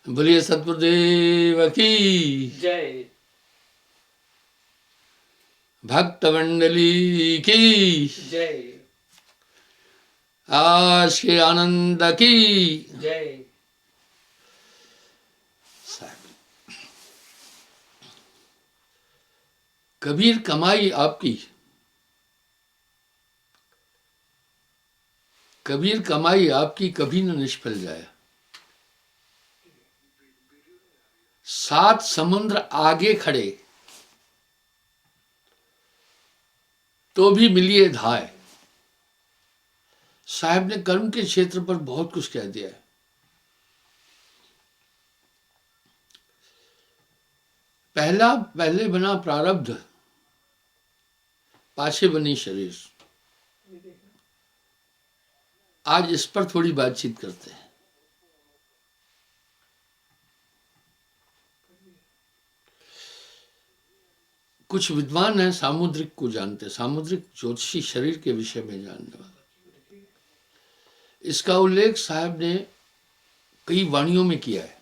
बोलिए सतगुरुदेव की जय। भक्त मंडली की जय। आज के आनंद की जय। कबीर कमाई आपकी, कबीर कमाई आपकी कभी न निष्फल जाए। 7 समुद्र आगे खड़े तो भी मिलिए धाय। साहब ने कर्म के क्षेत्र पर बहुत कुछ कह दिया है। पहले बना प्रारब्ध, पाछे बनी शरीर। आज इस पर थोड़ी बातचीत करते हैं। कुछ विद्वान हैं सामुद्रिक को जानते, सामुद्रिक ज्योतिषी शरीर के विषय में जानने वाले। इसका उल्लेख साहब ने कई वाणियों में किया है।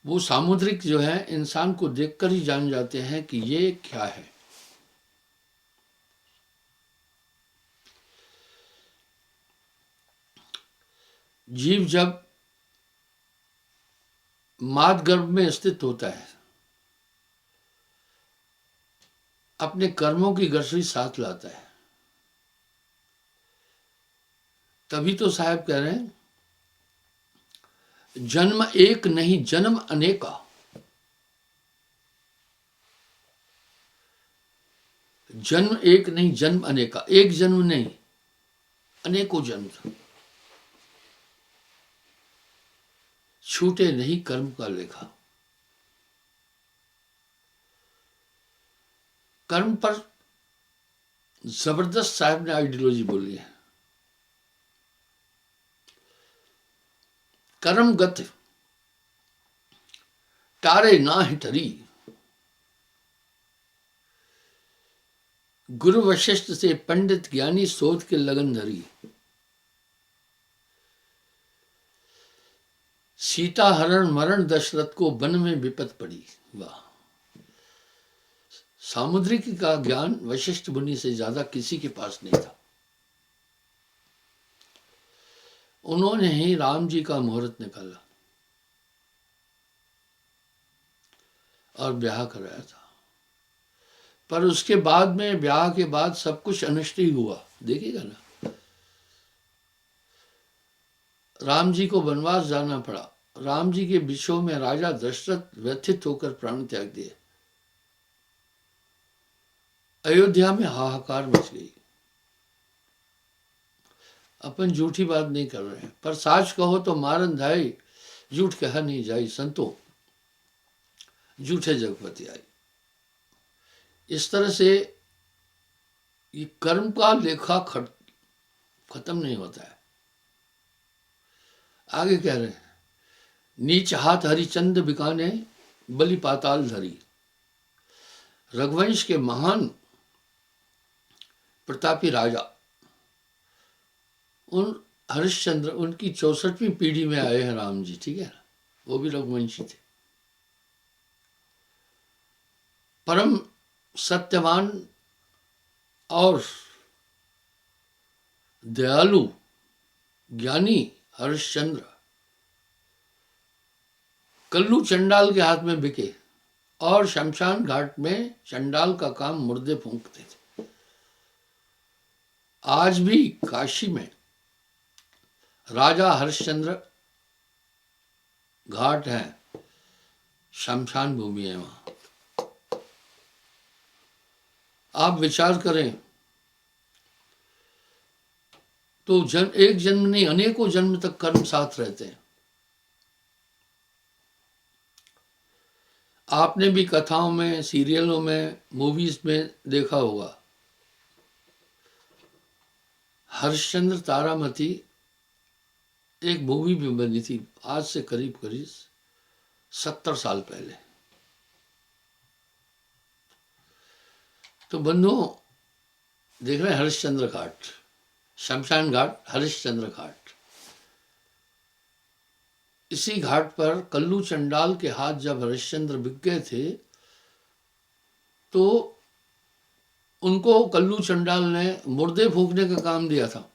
वो सामुद्रिक जो है इंसान को देखकर ही जान जाते हैं कि ये क्या है। जीव जब माद गर्भ में स्थित होता है, अपने कर्मों की गठरी साथ लाता है, तभी तो साहब कह रहे हैं जन्म एक नहीं जन्म अनेका। जन्म एक नहीं जन्म अनेका, एक जन्म नहीं अनेकों जन्म। छूटे नहीं कर्म का लेखा। कर्म पर जबरदस्त साहब ने आइडियोलॉजी बोली है। कर्म गत तारे ना हिटरी, गुरु वशिष्ठ से पंडित ज्ञानी शोध के लगन धरी। सीता हरण मरण दशरथ को वन में विपत पड़ी। वाह! सामुद्रिक का ज्ञान वशिष्ठ मुनि से ज्यादा किसी के पास नहीं था। उन्होंने ही राम जी का मुहूर्त निकाला और ब्याह कराया था। पर उसके बाद में, ब्याह के बाद सब कुछ अनिष्ट ही हुआ। देखिएगा ना, राम जी को वनवास जाना पड़ा। राम जी के विषयों में राजा दशरथ व्यथित होकर प्राण त्याग दिए। अयोध्या में हाहाकार मच गई। अपन झूठी बात नहीं कर रहे हैं, पर साच कहो तो मारन धाई, झूठ कहा नहीं जाई संतो, झूठे जगपति आई। इस तरह से ये कर्म का लेखा खत्म नहीं होता है। आगे कह रहे हैं, नीच हाथ हरिचंद बिकाने, बलि पाताल धरी। रघुवंश के महान प्रतापी राजा उन हरिश्चंद्र, उनकी 64वीं पीढ़ी में आए हैं राम जी, ठीक है ना, वो भी रघुवंशी थे। परम सत्यवान और दयालु ज्ञानी हरिश्चंद्र कल्लू चंडाल के हाथ में बिके और शमशान घाट में चंडाल का काम मुर्दे फूंकते थे। आज भी काशी में राजा हरिश्चंद्र घाट है, शमशान भूमि है वहां। आप विचार करें तो एक जन्म नहीं अनेकों जन्म तक कर्म साथ रहते हैं। आपने भी कथाओं में, सीरियलों में, मूवीज में देखा होगा, हरिश्चंद्र तारामती एक मूवी भी बनी थी आज से करीब करीब 70 साल पहले। तो बंधुओं, देख रहे हैं हरिश्चंद्र घाट, शमशान घाट, हरिश्चंद्र घाट। इसी घाट पर कल्लू चंडाल के हाथ जब हरिश्चंद्र बिक गए थे तो उनको कल्लू चंडाल ने मुर्दे फूंकने का काम दिया था,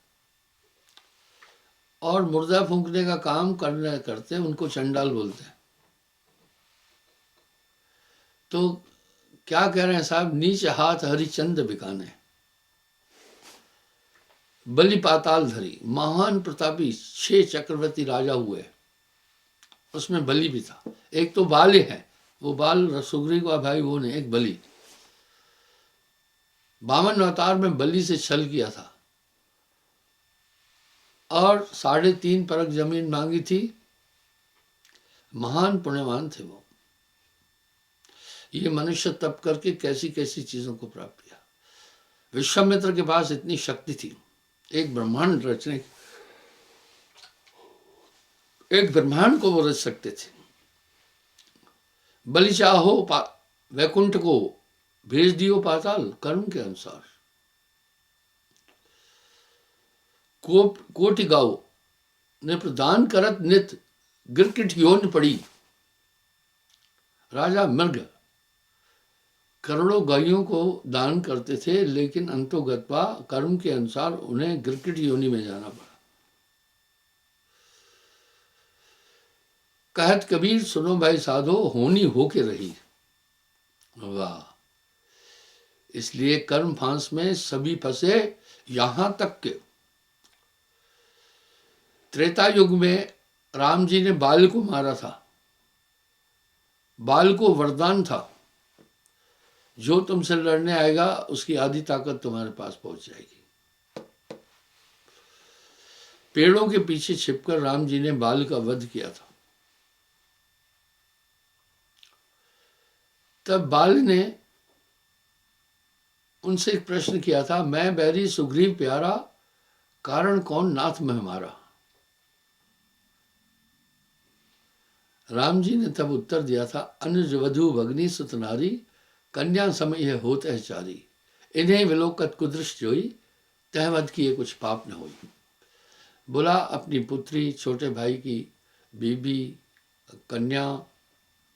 और मुर्दा फूंकने का काम करने करते उनको चंडाल बोलते हैं। तो क्या कह रहे हैं साहब, नीच हाथ हरिचंद बिकाने, बलि पाताल धरी। महान प्रतापी 6 चक्रवर्ती राजा हुए, उसमें बलि भी था। एक तो बाल है, वो बाल सुग्रीव का भाई वो नहीं, एक बलि। 52 अवतार में बलि से छल किया था और 3.5 परख जमीन मांगी थी। महान पुण्यवान थे वो। ये मनुष्य तप करके कैसी कैसी चीजों को प्राप्त किया। विश्वामित्र के पास इतनी शक्ति थी, एक ब्रह्मांड रचने, एक ब्रह्मांड को वो रच सकते थे। बलि चाहो वैकुंठ को, भेज दियो पाताल कर्म के अनुसार। कोटि गाओ ने प्रदान करत नित, गिरकिट योन पड़ी। राजा मृग करोड़ों गायों को दान करते थे, लेकिन अंतोगत्वा कर्म के अनुसार उन्हें गिरकिट योनि में जाना पड़ा। कहत कबीर सुनो भाई साधो, होनी होके रही। वाह! इसलिए कर्म फांस में सभी फंसे, यहां तक के त्रेता युग में राम जी ने बाल को मारा था। बाल को वरदान था, जो तुमसे लड़ने आएगा उसकी आधी ताकत तुम्हारे पास पहुंच जाएगी। पेड़ों के पीछे छिपकर राम जी ने बाल का वध किया था। तब बाल ने उनसे एक प्रश्न किया था, मैं बैरी सुग्रीव प्यारा, कारण कौन नाथ में हमारा। राम जी ने तब उत्तर दिया था, अनुज वधु भगनी सुत नारी, कन्या समय है होत है चारी। इन्हें विलोकत कुदृष्ट जोई, तह वध किए कुछ पाप न होई। बोला अपनी पुत्री, छोटे भाई की बीबी, कन्या,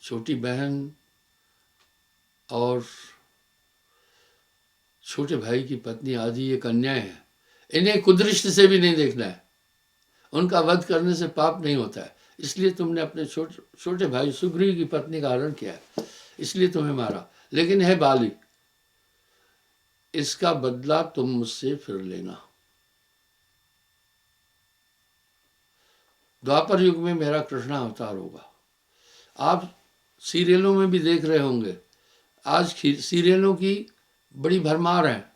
छोटी बहन और छोटे भाई की पत्नी आदि ये कन्याएं हैं, इन्हें कुदृष्टि से भी नहीं देखना है। उनका वध करने से पाप नहीं होता है, इसलिए तुमने अपने छोटे भाई सुग्रीव की पत्नी का हरण किया है, इसलिए तुम्हें मारा। लेकिन है बाली, इसका बदला तुम मुझसे फिर लेना। द्वापर युग में मेरा कृष्णा अवतार होगा। आप सीरियलों में भी देख रहे होंगे, आज सीरियलों की बड़ी भरमार है,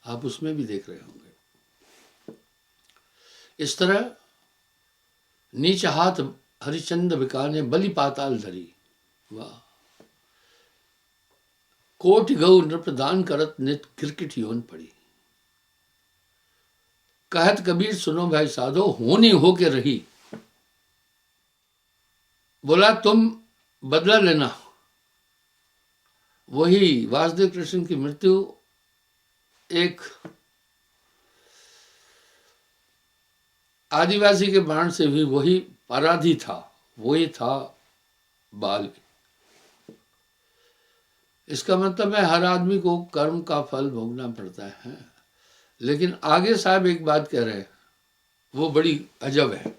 आप उसमें भी देख रहे होंगे। इस तरह नीच हाथ हरिचंद बिकाने, बलि पाताल धरी। वाह! कोटि गौ नृप दान करत नित, गिरकिट योन पड़ी। कहत कबीर सुनो भाई साधो, होनी होके रही। बोला तुम बदला लेना। वही वासुदेव कृष्ण की मृत्यु एक आदिवासी के बाण से भी वही अपराधी था, वही था बाल। इसका मतलब है हर आदमी को कर्म का फल भोगना पड़ता है। लेकिन आगे साहब एक बात कह रहे हैं, वो बड़ी अजब है।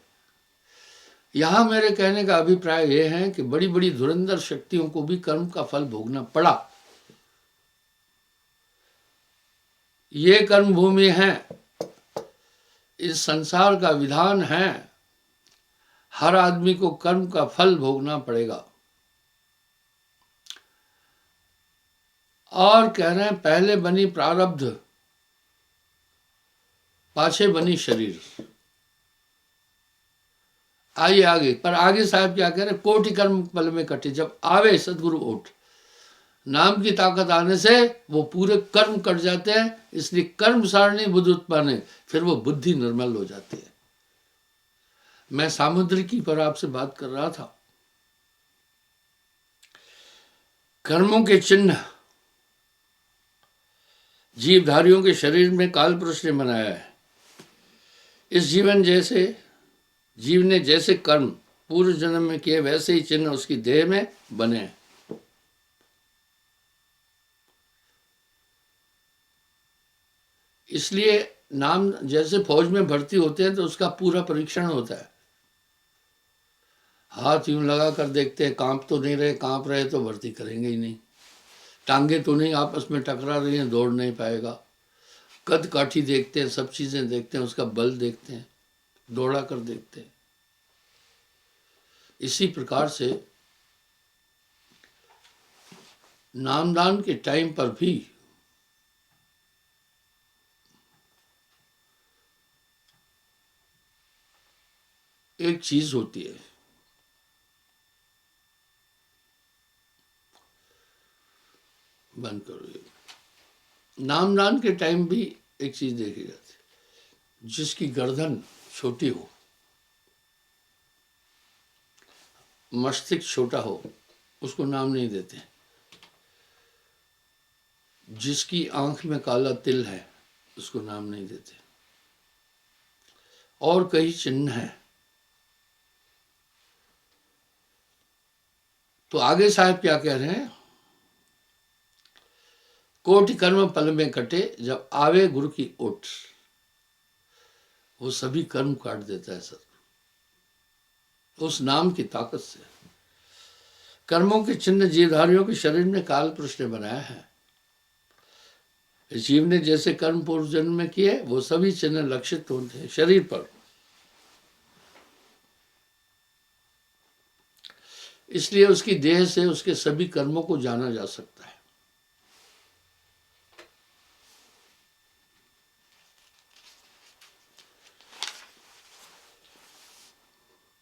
यहां मेरे कहने का अभिप्राय यह है कि बड़ी बड़ी धुरंधर शक्तियों को भी कर्म का फल भोगना पड़ा। ये कर्म भूमि है, इस संसार का विधान है, हर आदमी को कर्म का फल भोगना पड़ेगा। और कह रहे हैं पहले बनी प्रारब्ध, पाछे बनी शरीर। आइए आगे, पर आगे साहब क्या कह रहे हैं, कोटि कर्म पल में कटे, जब आवे सदगुरु ओठ। नाम की ताकत आने से वो पूरे कर्म कट जाते हैं, इसलिए कर्म सारणी बुद्धि उत्पन्न, फिर वो बुद्धि निर्मल हो जाती है। मैं सामुद्रिकी पर आपसे बात कर रहा था। कर्मों के चिन्ह जीवधारियों के शरीर में काल पुरुष ने बनाया है। इस जीव ने जैसे कर्म पूर्व जन्म में किए वैसे ही चिन्ह उसकी देह में बने हैं। इसलिए नाम, जैसे फौज में भर्ती होते हैं तो उसका पूरा परीक्षण होता है। हाथ यूं लगा कर देखते हैं, कांप तो नहीं रहे, कांप रहे तो भर्ती करेंगे ही नहीं। टांगे तो नहीं आपस में टकरा रही हैं, दौड़ नहीं पाएगा। कद काठी देखते हैं, सब चीजें देखते हैं, उसका बल देखते हैं, दौड़ा कर देखते हैं। इसी प्रकार से नामदान के टाइम पर भी एक चीज होती है, बंद करो ये। नामदान के टाइम भी एक चीज देखी जाती है, जिसकी गर्दन छोटी हो, मस्तिष्क छोटा हो, उसको नाम नहीं देते। जिसकी आंख में काला तिल है, उसको नाम नहीं देते। और कई चिन्ह हैं। तो आगे साहब क्या कह रहे हैं? कोटि कर्म पल में कटे, जब आवे गुरु की ओट। वो सभी कर्म काट देता है सर, उस नाम की ताकत से। कर्मों के चिन्ह जीवधारियों के शरीर में काल पुरुष ने बनाया है। जीव ने जैसे कर्म पूर्व जन्म में किए, वो सभी चिन्ह लक्षित होते हैं शरीर पर। इसलिए उसकी देह से उसके सभी कर्मों को जाना जा सकता है।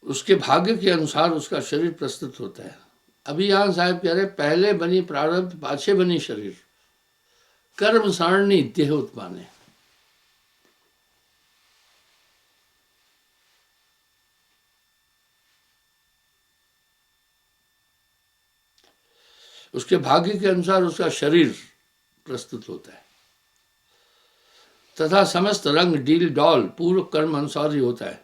उसके भाग्य के अनुसार उसका शरीर प्रस्तुत होता है। अभी यहां साहब कह रहे, पहले बनी प्रारब्ध पाछे बनी शरीर, कर्म सारणी देह उत्पाने। उसके भाग्य के अनुसार उसका शरीर प्रस्तुत होता है, तथा समस्त रंग डील डॉल पूर्व कर्म अनुसार ही होता है।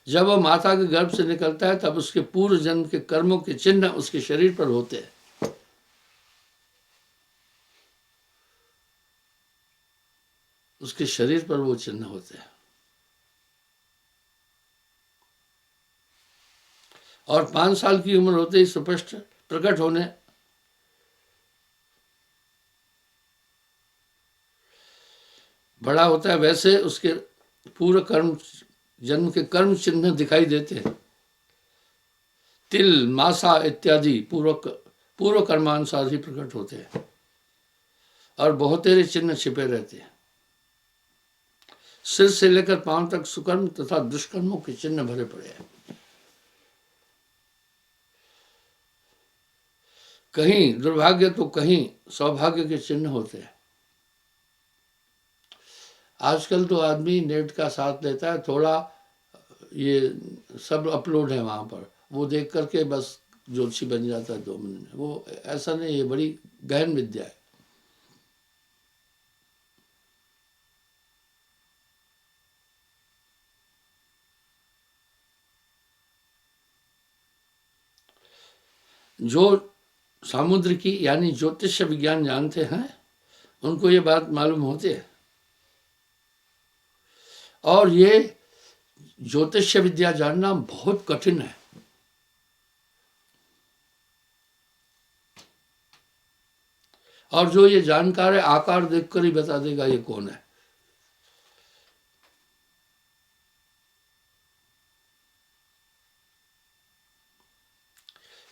जब वह माता के गर्भ से निकलता है, तब उसके पूर्व जन्म के कर्मों के चिन्ह उसके शरीर पर होते हैं। उसके शरीर पर वो चिन्ह होते हैं। और 5 साल की उम्र होते ही स्पष्ट प्रकट होने बड़ा होता है, वैसे उसके पूर्व कर्म जन्म के कर्म चिन्ह दिखाई देते हैं। तिल, मासा इत्यादि पूर्व कर्मानुसार ही प्रकट होते हैं, और बहुतेरे चिन्ह छिपे रहते हैं। सिर से लेकर पांव तक सुकर्म तथा दुष्कर्मों के चिन्ह भरे पड़े हैं। कहीं दुर्भाग्य तो कहीं सौभाग्य के चिन्ह होते हैं। आजकल तो आदमी नेट का साथ लेता है, थोड़ा ये सब अपलोड है वहाँ पर, वो देख करके बस ज्योतिषी बन जाता है 2 मिनट में। वो ऐसा नहीं, ये बड़ी गहन विद्या है। जो सामुद्रिकी यानी ज्योतिष विज्ञान जानते हैं, उनको ये बात मालूम होती है। और ये ज्योतिष विद्या जानना बहुत कठिन है। और जो ये जानकार है, आकार देखकर ही बता देगा ये कौन है।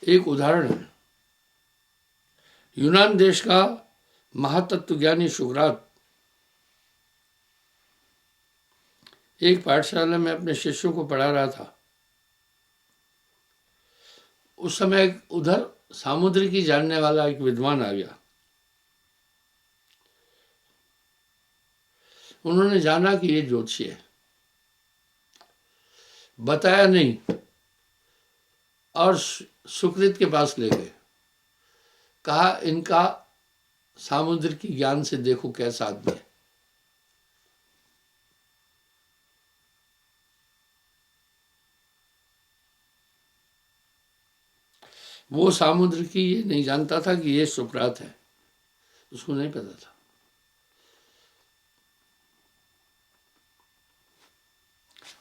एक उदाहरण है, यूनान देश का महातत्व ज्ञानी सुकरात एक पाठशाला में अपने शिष्यों को पढ़ा रहा था। उस समय उधर सामुद्रिकी जानने वाला एक विद्वान आ गया। उन्होंने जाना कि ये ज्योतिषी है, बताया नहीं, और सुकृत के पास ले गए। कहा, इनका सामुद्रिकी ज्ञान से देखो कैसा आदमी है। वो सामुद्रिकी ये नहीं जानता था कि ये सुकरात है, उसको नहीं पता था।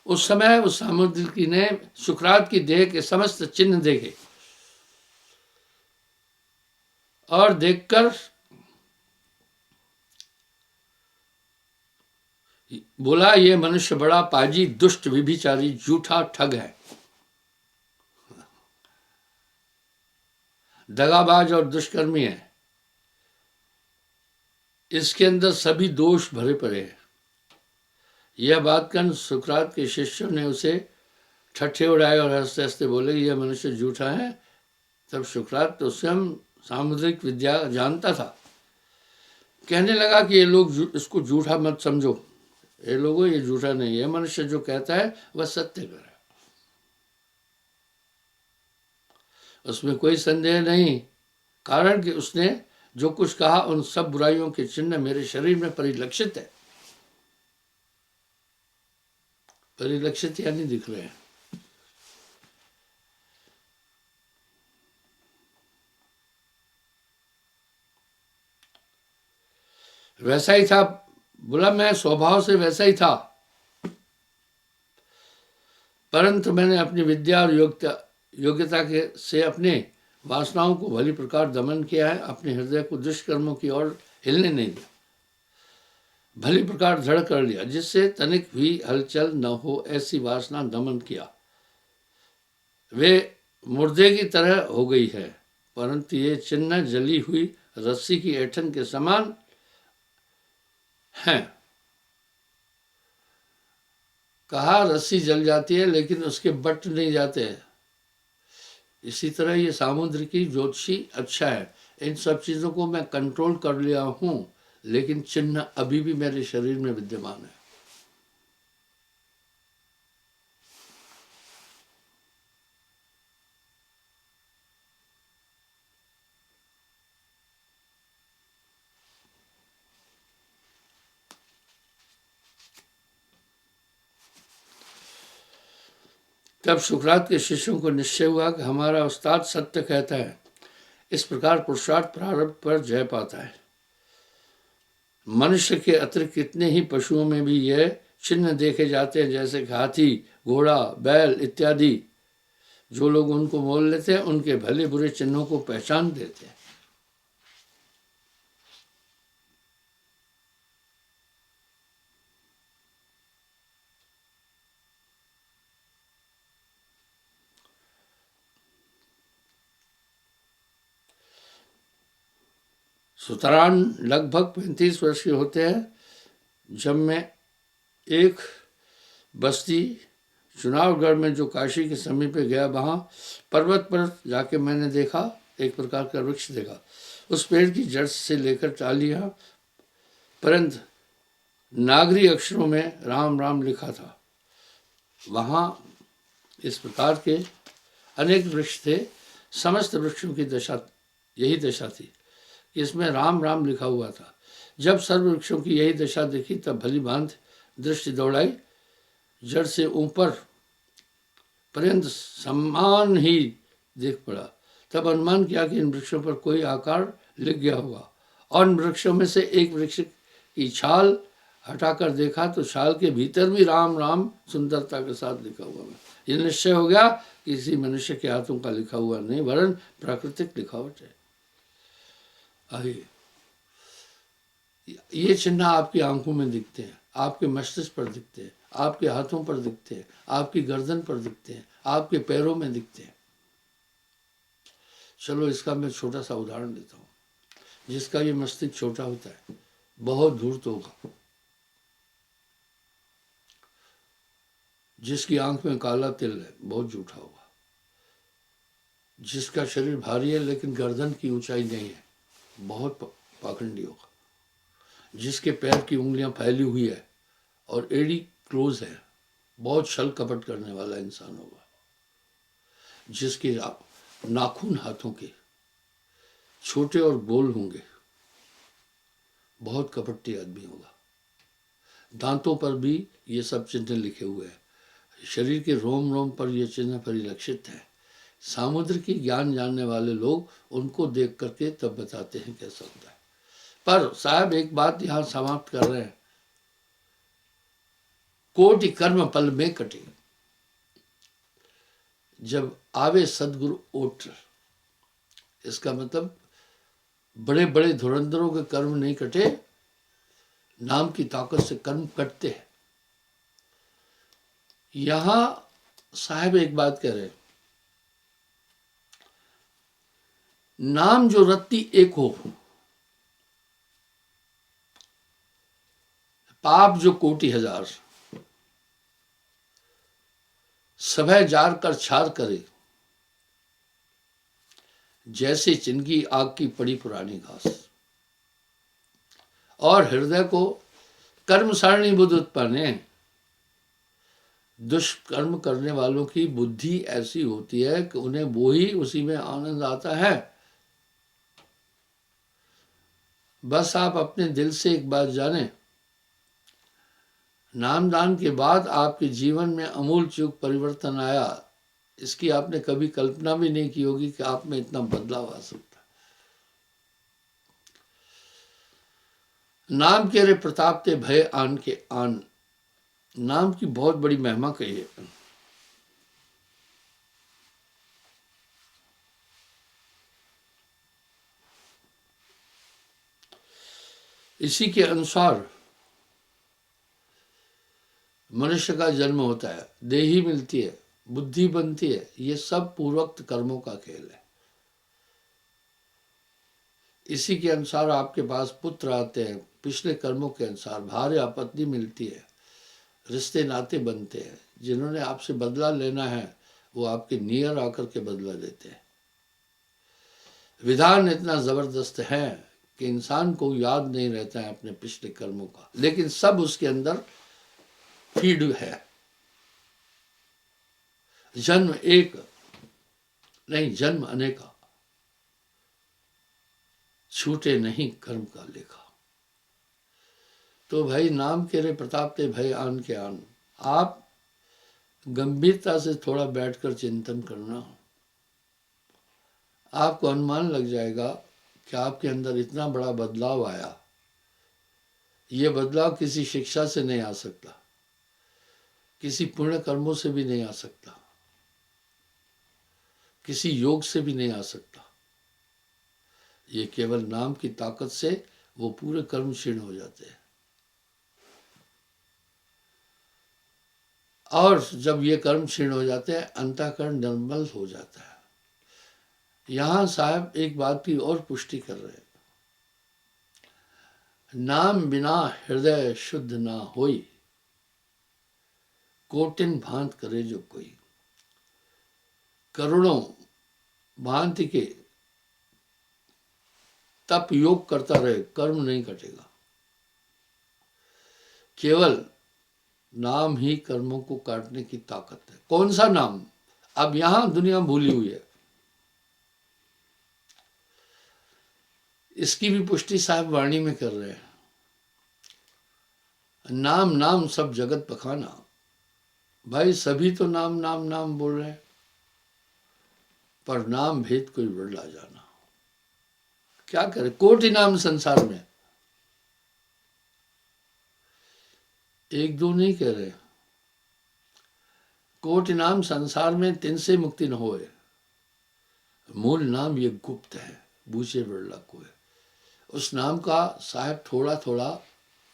उस समय उस सामुद्रिकी ने सुकरात की देह के समस्त चिन्ह देखे और देखकर बोला, ये मनुष्य बड़ा पाजी, दुष्ट, विभिचारी, झूठा, ठग है, दगाबाज और दुष्कर्मी है। इसके अंदर सभी दोष भरे पड़े हैं। यह बात कर सुकरात के शिष्यों ने उसे ठट्ठे उड़ाए और हंसते हंसते बोले, यह मनुष्य झूठा है। तब सुकरात तो स्वयं सामुद्रिक विद्या जानता था। कहने लगा कि ये लोग इसको झूठा मत समझो, ये लोगों ये झूठा नहीं है, मनुष्य जो कहता है वह सत्य कर है, उसमें कोई संदेह नहीं। कारण कि उसने जो कुछ कहा उन सब बुराइयों के चिन्ह मेरे शरीर में परिलक्षित है। परिलक्षित यानी दिख रहे हैं। वैसा ही था, बोला मैं स्वभाव से वैसा ही था, परंतु मैंने अपनी विद्या और योग्यता के से अपने वासनाओं को भली प्रकार दमन किया है, अपने हृदय को दुष्कर्मों की ओर हिलने नहीं दिया, भली प्रकार दृढ़ कर लिया, जिससे तनिक भी हलचल न हो, ऐसी वासना दमन किया। वे मुर्दे की तरह हो गई है, परंतु ये चिन्ह जली हुई रस्सी की ऐंठन के समान हैं। कहा रस्सी जल जाती है लेकिन उसके बट नहीं जाते हैं। इसी तरह ये सामुद्रिकी ज्योतिषी अच्छा है, इन सब चीज़ों को मैं कंट्रोल कर लिया हूँ, लेकिन चिन्ह अभी भी मेरे शरीर में विद्यमान है। तब सुकरात के शिष्यों को निश्चय हुआ कि हमारा उस्ताद सत्य कहता है। इस प्रकार पुरुषार्थ प्रारब्ध पर जय पाता है। मनुष्य के अतिरिक्त कितने ही पशुओं में भी यह चिन्ह देखे जाते हैं, जैसे कि हाथी, घोड़ा, बैल इत्यादि। जो लोग उनको मोल लेते हैं उनके भले बुरे चिन्हों को पहचान देते हैं। सुतरान लगभग 35 वर्ष के होते हैं जब मैं एक बस्ती चुनावगढ़ में जो काशी के समीप गया, वहाँ पर्वत पर जाके मैंने देखा, एक प्रकार का वृक्ष देखा। उस पेड़ की जड़ से लेकर टालियाँ परंत नागरी अक्षरों में राम राम लिखा था। वहाँ इस प्रकार के अनेक वृक्ष थे। समस्त वृक्षों की दशा यही दशा थी कि इसमें राम राम लिखा हुआ था। जब सर्व वृक्षों की यही दशा देखी तब भली भांति दृष्टि दौड़ाई, जड़ से ऊपर पर्यंत समान ही देख पड़ा। तब अनुमान किया कि इन वृक्षों पर कोई आकार लिख गया होगा, और इन वृक्षों में से एक वृक्ष की छाल हटाकर देखा तो छाल के भीतर भी राम राम सुंदरता के साथ लिखा हुआ है। यह निश्चय हो गया कि किसी मनुष्य के हाथों का लिखा हुआ नहीं, वरन प्राकृतिक लिखावट है। आइए, ये चिन्ह आपकी आंखों में दिखते हैं, आपके मस्तिष्क पर दिखते हैं, आपके हाथों पर दिखते हैं, आपकी गर्दन पर दिखते हैं, आपके पैरों में दिखते हैं। चलो इसका मैं छोटा सा उदाहरण देता हूँ। जिसका ये मस्तिष्क छोटा होता है बहुत धूर्त होगा, जिसकी आंख में काला तिल है बहुत झूठा होगा, जिसका शरीर भारी है लेकिन गर्दन की ऊंचाई नहीं है बहुत पाखंडी होगा, जिसके पैर की उंगलियां फैली हुई है और एड़ी क्लोज है बहुत छल कपट करने वाला इंसान होगा, जिसके नाखून हाथों के छोटे और गोल होंगे बहुत कपटी आदमी होगा। दांतों पर भी ये सब चिन्ह लिखे हुए हैं, शरीर के रोम रोम पर ये चिन्ह परिलक्षित है। समुद्र की ज्ञान जानने वाले लोग उनको देख करके तब बताते हैं कैसा होता है। पर साहब एक बात यहाँ समाप्त कर रहे हैं, कोटि कर्म पल में कटे, जब आवे सदगुरु ओट। इसका मतलब बड़े बड़े धुरंधरों के कर्म नहीं कटे, नाम की ताकत से कर्म कटते हैं। यहां साहब एक बात कह रहे हैं, नाम जो रत्ती एक हो, पाप जो कोटि हजार, सभय जार कर छार करे, जैसे चिनकी आग की पड़ी पुरानी घास। और हृदय को कर्म सारणी बुद्ध उत्पन्न, दुष्कर्म करने वालों की बुद्धि ऐसी होती है कि उन्हें वो ही उसी में आनंद आता है। बस आप अपने दिल से एक बात जानें, नामदान के बाद आपके जीवन में आमूल चूक परिवर्तन आया, इसकी आपने कभी कल्पना भी नहीं की होगी कि आप में इतना बदलाव आ सकता है। नाम के रे प्रताप ते भय आन के आन, नाम की बहुत बड़ी महिमा कही है। इसी के अनुसार मनुष्य का जन्म होता है, देही मिलती है, बुद्धि बनती है, ये सब पूर्वोक्त कर्मों का खेल है। इसी के अनुसार आपके पास पुत्र आते हैं, पिछले कर्मों के अनुसार भार्या पत्नी मिलती है, रिश्ते नाते बनते हैं। जिन्होंने आपसे बदला लेना है वो आपके नियर आकर के बदला लेते हैं। विधान इतना जबरदस्त है कि इंसान को याद नहीं रहता है अपने पिछले कर्मों का, लेकिन सब उसके अंदर फीड है। जन्म एक नहीं, जन्म अनेका, छूटे नहीं कर्म का लेखा। तो भाई नाम के रे प्रताप ते भय आन के आन, आप गंभीरता से थोड़ा बैठकर चिंतन करना, आपको अनुमान लग जाएगा कि आपके अंदर इतना बड़ा बदलाव आया। ये बदलाव किसी शिक्षा से नहीं आ सकता, किसी पुण्य कर्मों से भी नहीं आ सकता, किसी योग से भी नहीं आ सकता। ये केवल नाम की ताकत से वो पूरे कर्म क्षीण हो जाते हैं। और जब ये कर्म क्षीण हो जाते हैं, अंतःकरण निर्मल हो जाता है। यहां साहब एक बात की और पुष्टि कर रहे हैं, नाम बिना हृदय शुद्ध ना होई, कोटिन भांत करे जो कोई। करोड़ों भांति के तप योग करता रहे, कर्म नहीं कटेगा। केवल नाम ही कर्मों को काटने की ताकत है। कौन सा नाम? अब यहां दुनिया भूली हुई है। इसकी भी पुष्टि साहब वाणी में कर रहे हैं, नाम नाम सब जगत पखाना। भाई सभी तो नाम नाम नाम बोल रहे हैं, पर नाम भेद कोई बदला जाना। क्या करे, कोटि नाम संसार में, एक दो नहीं कह रहे, कोटि नाम संसार में, तिन से मुक्ति न होए। मूल नाम ये गुप्त है, बूझे बिरला कोय। उस नाम का साहब थोड़ा थोड़ा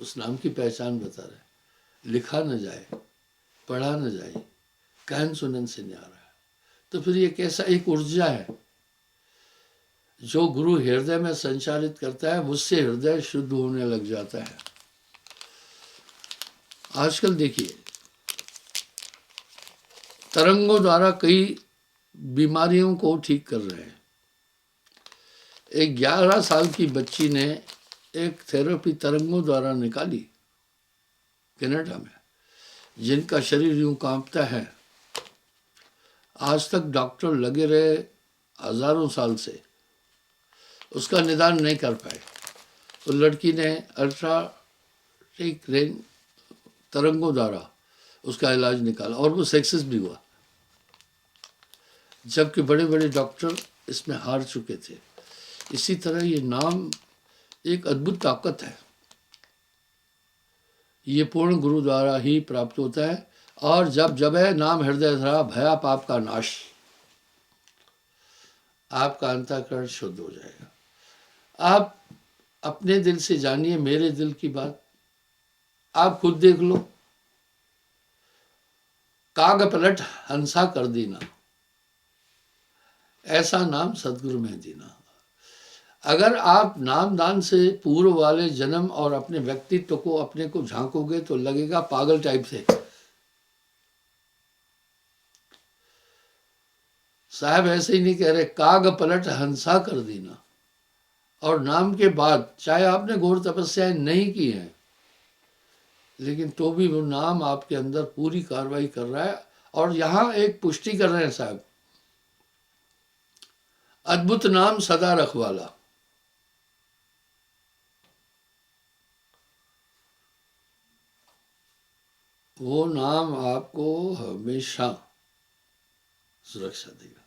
उस नाम की पहचान बता रहे, लिखा न जाए, पढ़ा न जाए, कहन सुनन से नहीं आ रहा है। तो फिर ये कैसा एक ऊर्जा है जो गुरु हृदय में संचालित करता है, उससे हृदय शुद्ध होने लग जाता है। आजकल देखिए तरंगों द्वारा कई बीमारियों को ठीक कर रहे हैं। एक 11 साल की बच्ची ने एक थेरेपी तरंगों द्वारा निकाली कनाडा में, जिनका शरीर यूं कांपता है। आज तक डॉक्टर लगे रहे हजारों साल से, उसका निदान नहीं कर पाए। तो लड़की ने अल्ट्राटिक रेंज तरंगों द्वारा उसका इलाज निकाला और वो सक्सेस भी हुआ। जबकि बड़े बड़े डॉक्टर इसमें हार चुके थे। इसी तरह ये नाम एक अद्भुत ताकत है। ये पूर्ण गुरु द्वारा ही प्राप्त होता है। और जब जब है नाम हृदय धरा भया पाप का नाश, आपका अंतःकरण शुद्ध हो जाएगा। आप अपने दिल से जानिए मेरे दिल की बात, आप खुद देख लो। काग पलट हंसा कर दीना, ऐसा नाम सदगुरु में दीना। अगर आप नामदान से पूर्व वाले जन्म और अपने व्यक्तित्व को अपने को झांकोगे तो लगेगा पागल टाइप से। साहब ऐसे ही नहीं कह रहे, काग पलट हंसा कर देना। और नाम के बाद चाहे आपने घोर तपस्याएं नहीं की हैं, लेकिन तो भी वो नाम आपके अंदर पूरी कार्रवाई कर रहा है। और यहां एक पुष्टि कर रहे हैं साहब, अद्भुत नाम सदा रखवाला। वो नाम आपको हमेशा सुरक्षा देगा।